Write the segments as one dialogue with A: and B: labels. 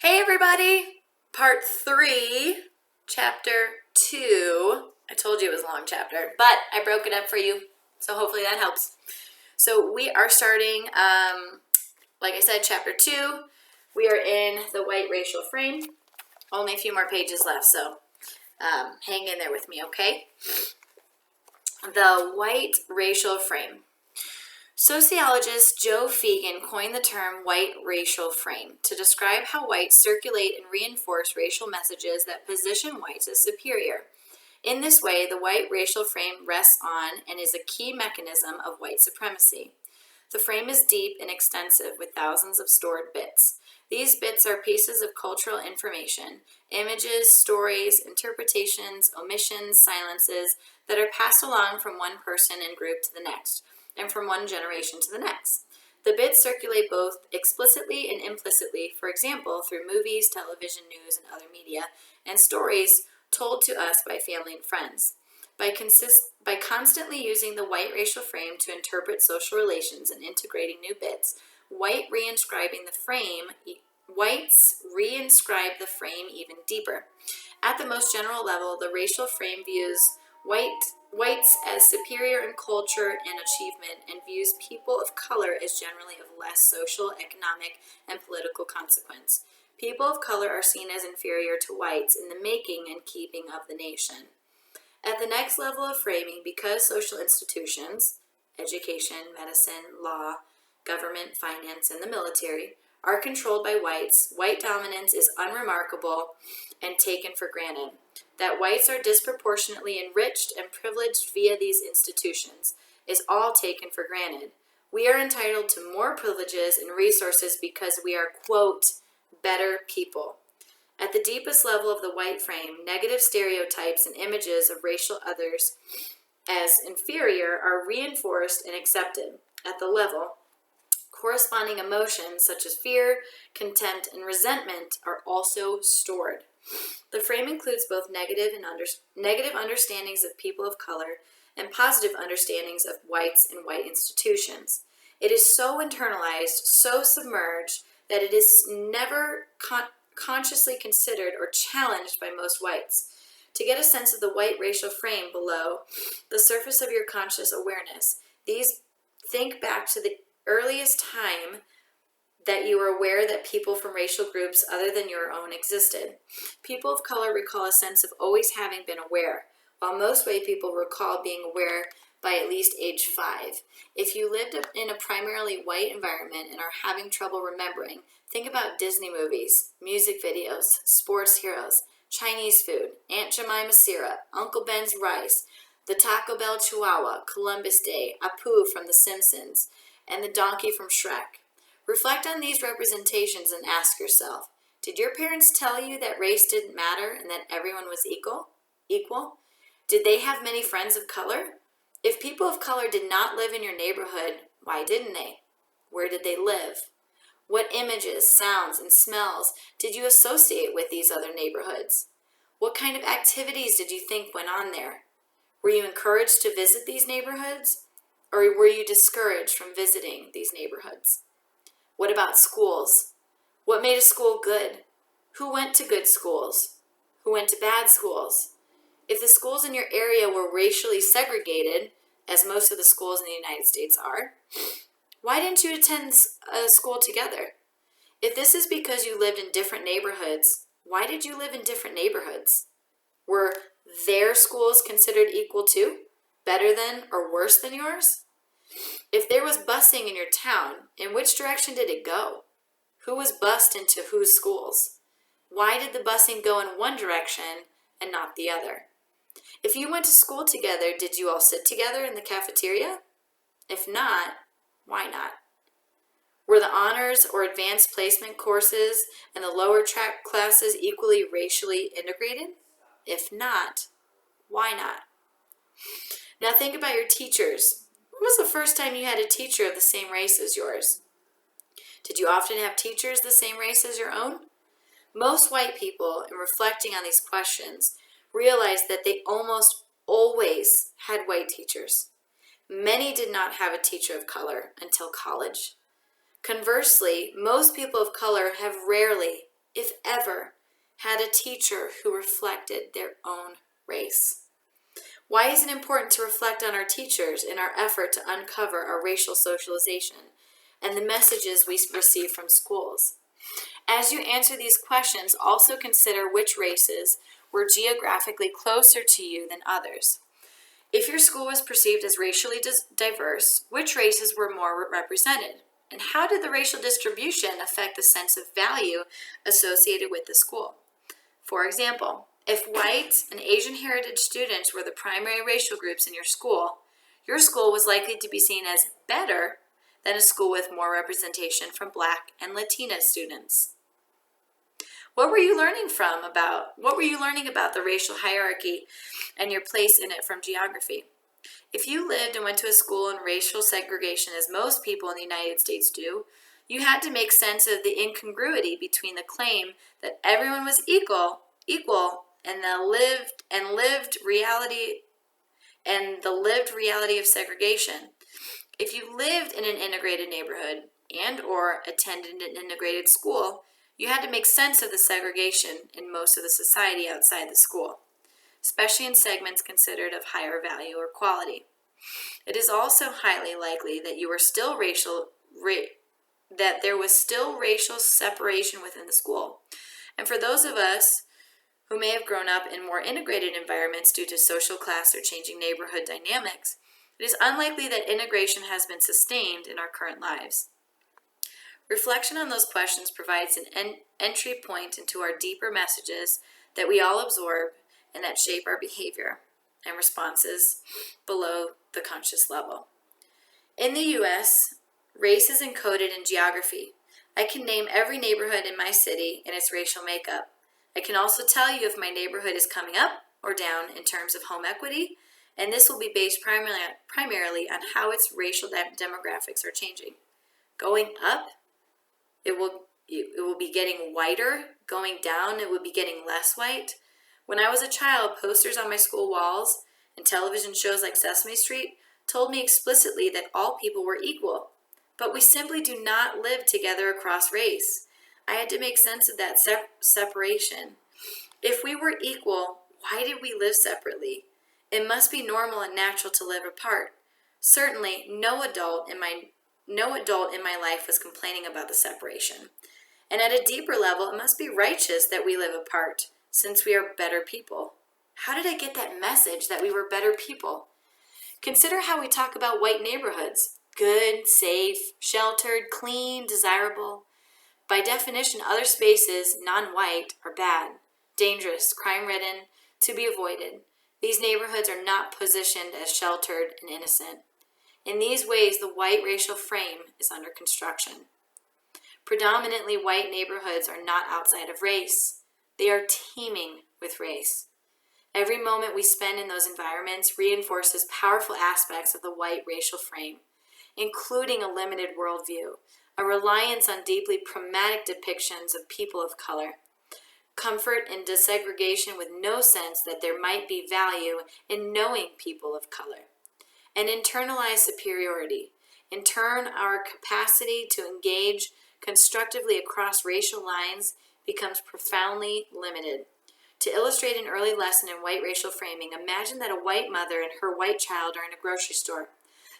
A: Hey everybody! Part 3, Chapter 2. I told you it was a long chapter, but I broke it up for you, so hopefully that helps. So we are starting, like I said, Chapter 2. We are in the white racial frame. Only a few more pages left, so hang in there with me, okay? The white racial frame. Sociologist Joe Fegan coined the term white racial frame to describe how whites circulate and reinforce racial messages that position whites as superior. In this way, the white racial frame rests on and is a key mechanism of white supremacy. The frame is deep and extensive with thousands of stored bits. These bits are pieces of cultural information, images, stories, interpretations, omissions, silences that are passed along from one person and group to the next, and from one generation to the next. The bits circulate both explicitly and implicitly, for example, through movies, television, news, and other media, and stories told to us by family and friends. By constantly using the white racial frame to interpret social relations and integrating new bits, whites reinscribe the frame even deeper. At the most general level, the racial frame views whites as superior in culture and achievement, and views people of color as generally of less social, economic, and political consequence. People of color are seen as inferior to whites in the making and keeping of the nation. At the next level of framing, because social institutions, education, medicine, law, government, finance, and the military, are controlled by whites, white dominance is unremarkable and taken for granted. That whites are disproportionately enriched and privileged via these institutions is all taken for granted. We are entitled to more privileges and resources because we are, quote, better people. At the deepest level of the white frame, negative stereotypes and images of racial others as inferior are reinforced and accepted. At the level, corresponding emotions such as fear, contempt, and resentment are also stored. The frame includes both negative understandings of people of color and positive understandings of whites and white institutions. It is so internalized, so submerged, that it is never consciously considered or challenged by most whites. To get a sense of the white racial frame below the surface of your conscious awareness, think back to the earliest time that you were aware that people from racial groups other than your own existed. People of color recall a sense of always having been aware, while most white people recall being aware by at least age 5. If you lived in a primarily white environment and are having trouble remembering, think about Disney movies, music videos, sports heroes, Chinese food, Aunt Jemima syrup, Uncle Ben's rice, the Taco Bell Chihuahua, Columbus Day, Apu from The Simpsons, and the donkey from Shrek. Reflect on these representations and ask yourself, did your parents tell you that race didn't matter and that everyone was equal? Did they have many friends of color? If people of color did not live in your neighborhood, why didn't they? Where did they live? What images, sounds, and smells did you associate with these other neighborhoods? What kind of activities did you think went on there? Were you encouraged to visit these neighborhoods? Or were you discouraged from visiting these neighborhoods? What about schools? What made a school good? Who went to good schools? Who went to bad schools? If the schools in your area were racially segregated, as most of the schools in the United States are, why didn't you attend a school together? If this is because you lived in different neighborhoods, why did you live in different neighborhoods? Were their schools considered equal to, better than, or worse than yours? If there was busing in your town, in which direction did it go? Who was bused into whose schools? Why did the busing go in one direction and not the other? If you went to school together, did you all sit together in the cafeteria? If not, why not? Were the honors or advanced placement courses and the lower track classes equally racially integrated? If not, why not? Now think about your teachers. When was the first time you had a teacher of the same race as yours? Did you often have teachers the same race as your own? Most white people, in reflecting on these questions, realized that they almost always had white teachers. Many did not have a teacher of color until college. Conversely, most people of color have rarely, if ever, had a teacher who reflected their own race? Why is it important to reflect on our teachers in our effort to uncover our racial socialization and the messages we receive from schools? As you answer these questions, also consider which races were geographically closer to you than others. If your school was perceived as racially diverse, which races were more represented? And how did the racial distribution affect the sense of value associated with the school? For example, if white and Asian heritage students were the primary racial groups in your school was likely to be seen as better than a school with more representation from Black and Latina students. What were you learning about the racial hierarchy and your place in it from geography? If you lived and went to a school in racial segregation as most people in the United States do, you had to make sense of the incongruity between the claim that everyone was equal and the lived reality of segregation. If you lived in an integrated neighborhood and or attended an integrated school, you had to make sense of the segregation in most of the society outside the school, especially in segments considered of higher value or quality. It is also highly likely that that there was still racial separation within the school. And for those of us who may have grown up in more integrated environments due to social class or changing neighborhood dynamics, it is unlikely that integration has been sustained in our current lives. Reflection on those questions provides an entry point into our deeper messages that we all absorb and that shape our behavior and responses below the conscious level. In the U.S., race is encoded in geography. I can name every neighborhood in my city and its racial makeup. I can also tell you if my neighborhood is coming up or down in terms of home equity, and this will be based primarily on how its racial demographics are changing. Going up, it will be getting whiter. Going down, it will be getting less white. When I was a child, posters on my school walls and television shows like Sesame Street told me explicitly that all people were equal. But we simply do not live together across race. I had to make sense of that separation. If we were equal, why did we live separately? It must be normal and natural to live apart. Certainly, no adult in my life was complaining about the separation. And at a deeper level, it must be righteous that we live apart, since we are better people. How did I get that message that we were better people? Consider how we talk about white neighborhoods. Good, safe, sheltered, clean, desirable. By definition, other spaces, non-white, are bad, dangerous, crime-ridden, to be avoided. These neighborhoods are not positioned as sheltered and innocent. In these ways, the white racial frame is under construction. Predominantly white neighborhoods are not outside of race. They are teeming with race. Every moment we spend in those environments reinforces powerful aspects of the white racial frame, including a limited worldview, a reliance on deeply pragmatic depictions of people of color, comfort in desegregation with no sense that there might be value in knowing people of color, and internalized superiority. In turn, our capacity to engage constructively across racial lines becomes profoundly limited. To illustrate an early lesson in white racial framing, imagine that a white mother and her white child are in a grocery store.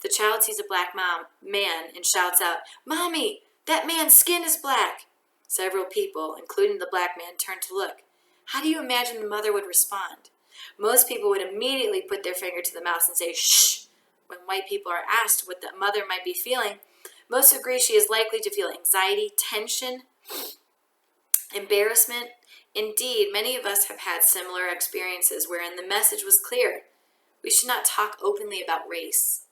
A: The child sees a black man and shouts out, "Mommy, that man's skin is black." Several people, including the black man, turn to look. How do you imagine the mother would respond? Most people would immediately put their finger to the mouth and say, "Shh." When white people are asked what the mother might be feeling, most agree she is likely to feel anxiety, tension, embarrassment. Indeed, many of us have had similar experiences wherein the message was clear. We should not talk openly about race.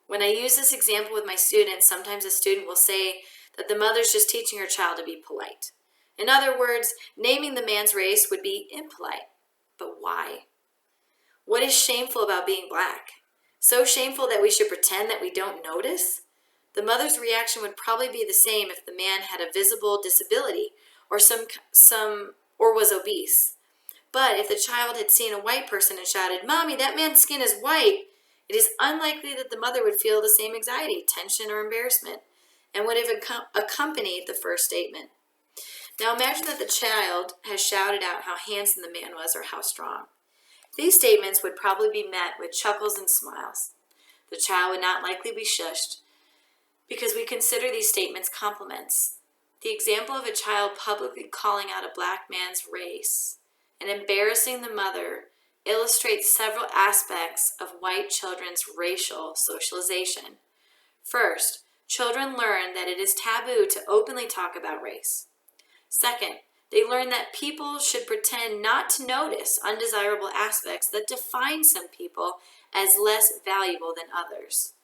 A: When I use this example with my students, sometimes a student will say that the mother's just teaching her child to be polite. In other words, naming the man's race would be impolite. But why? What is shameful about being black? So shameful that we should pretend that we don't notice? The mother's reaction would probably be the same if the man had a visible disability or was obese. But if the child had seen a white person and shouted, "Mommy, that man's skin is white," it is unlikely that the mother would feel the same anxiety, tension, or embarrassment, and would have accompanied the first statement. Now imagine that the child has shouted out how handsome the man was or how strong. These statements would probably be met with chuckles and smiles. The child would not likely be shushed because we consider these statements compliments. The example of a child publicly calling out a black man's race and embarrassing the mother illustrates several aspects of white children's racial socialization. First, children learn that it is taboo to openly talk about race. Second, they learn that people should pretend not to notice undesirable aspects that define some people as less valuable than others.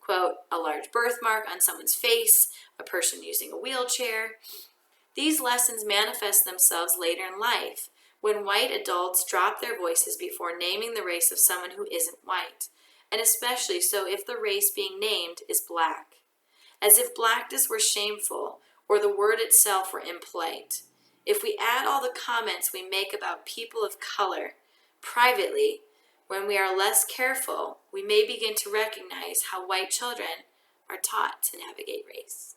A: Quote, a large birthmark on someone's face, a person using a wheelchair. These lessons manifest themselves later in life when white adults drop their voices before naming the race of someone who isn't white, and especially so if the race being named is black, as if blackness were shameful or the word itself were impolite. If we add all the comments we make about people of color privately, when we are less careful, we may begin to recognize how white children are taught to navigate race.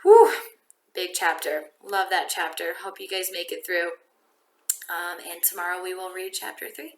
A: Whew, big chapter. Love that chapter. Hope you guys make it through. And tomorrow we will read chapter 3.